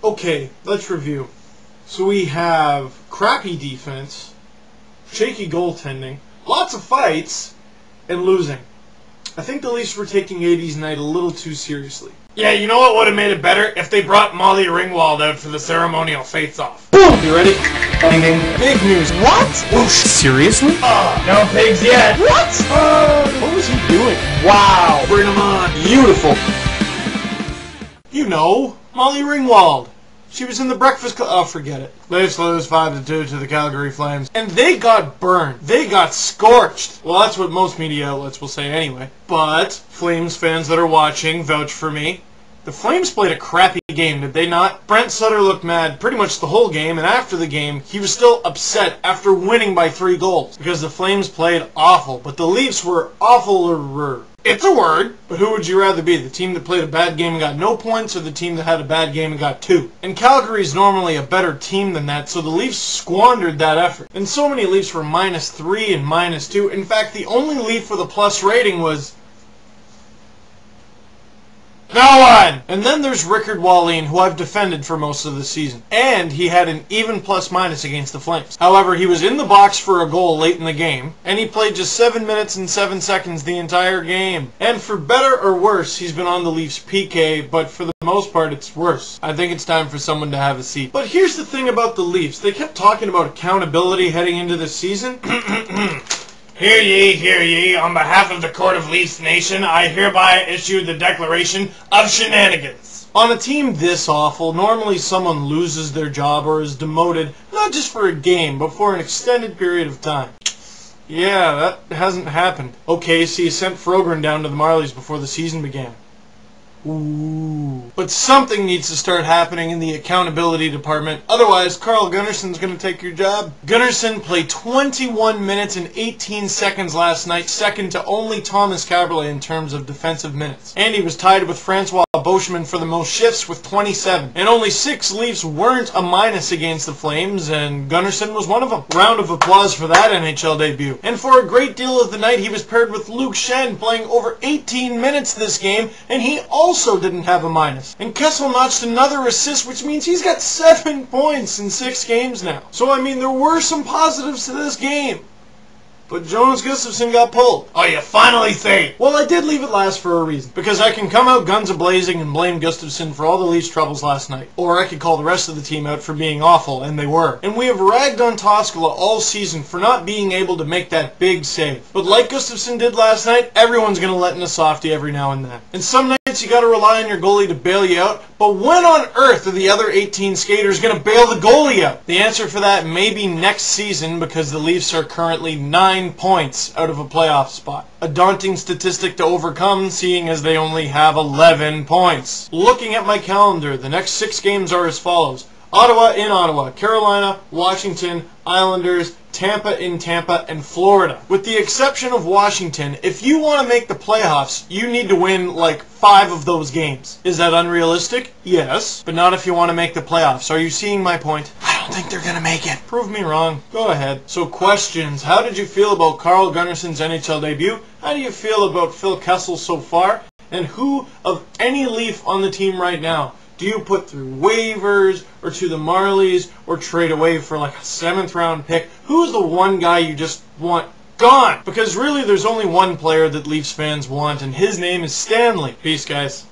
Okay, let's review. So we have crappy defense, shaky goaltending, lots of fights, and losing. I think the Leafs were taking 80s night a little too seriously. Yeah, you know what would have made it better? If they brought Molly Ringwald out for the ceremonial face-off. Boom! You ready? Big news. What? Whoosh. Seriously? No pigs yet. What? What was he doing? Wow. Bring him on. Beautiful. You know, Molly Ringwald. She was in the Breakfast Club. Oh, forget it. Leafs lose 5-2 to the Calgary Flames. And they got burned. They got scorched. Well, that's what most media outlets will say anyway. But Flames fans that are watching vouch for me. The Flames played a crappy game, did they not? Brent Sutter looked mad pretty much the whole game, and after the game, he was still upset after winning by 3 goals. Because the Flames played awful, but the Leafs were awfuler. It's a word, but who would you rather be? The team that played a bad game and got no points, or the team that had a bad game and got 2? And Calgary's normally a better team than that, so the Leafs squandered that effort. And so many Leafs were -3 and -2. In fact, the only Leaf with a plus rating was no one! And then there's Rickard Wallin, who I've defended for most of the season. And he had an even plus-minus against the Flames. However, he was in the box for a goal late in the game, and he played just 7 minutes and 7 seconds the entire game. And for better or worse, he's been on the Leafs PK, but for the most part, it's worse. I think it's time for someone to have a seat. But here's the thing about the Leafs. They kept talking about accountability heading into this season. Hear ye, on behalf of the Court of Leafs Nation, I hereby issue the declaration of shenanigans. On a team this awful, normally someone loses their job or is demoted, not just for a game, but for an extended period of time. Yeah, that hasn't happened. Okay, so you sent Frogren down to the Marlies before the season began. Ooh. But something needs to start happening in the accountability department. Otherwise, Carl Gunnarsson's going to take your job. Gunnarsson played 21 minutes and 18 seconds last night, second to only Thomas Kaberle in terms of defensive minutes. And he was tied with Francois Beauchemin for the most shifts with 27. And only 6 Leafs weren't a minus against the Flames, and Gunnarsson was one of them. Round of applause for that NHL debut. And for a great deal of the night, he was paired with Luke Schenn, playing over 18 minutes this game, and he also didn't have a minus. And Kessel notched another assist, which means he's got 7 points in 6 games now. So, I mean, there were some positives to this game. But Jonas Gustafsson got pulled. Oh, you finally say? Well, I did leave it last for a reason. Because I can come out guns a-blazing and blame Gustafsson for all the Leafs' troubles last night. Or I could call the rest of the team out for being awful, and they were. And we have ragged on Toskala all season for not being able to make that big save. But like Gustafsson did last night, everyone's going to let in a softie every now and then. And some nights you got to rely on your goalie to bail you out. But when on earth are the other 18 skaters going to bail the goalie out? The answer for that may be next season, because the Leafs are currently 9 points out of a playoff spot. A daunting statistic to overcome, seeing as they only have 11 points. Looking at my calendar, the next 6 games are as follows. Ottawa in Ottawa, Carolina, Washington, Islanders, Tampa in Tampa, and Florida. With the exception of Washington, if you want to make the playoffs, you need to win like 5 of those games. Is that unrealistic? Yes. But not if you want to make the playoffs. Are you seeing my point? I don't think they're going to make it. Prove me wrong. Go ahead. So questions. How did you feel about Carl Gunnarsson's NHL debut? How do you feel about Phil Kessel so far? And who of any Leaf on the team right now do you put through waivers, or to the Marlies, or trade away for like a 7th round pick? Who's the one guy you just want gone? Because really there's only one player that Leafs fans want, and his name is Stanley. Peace, guys.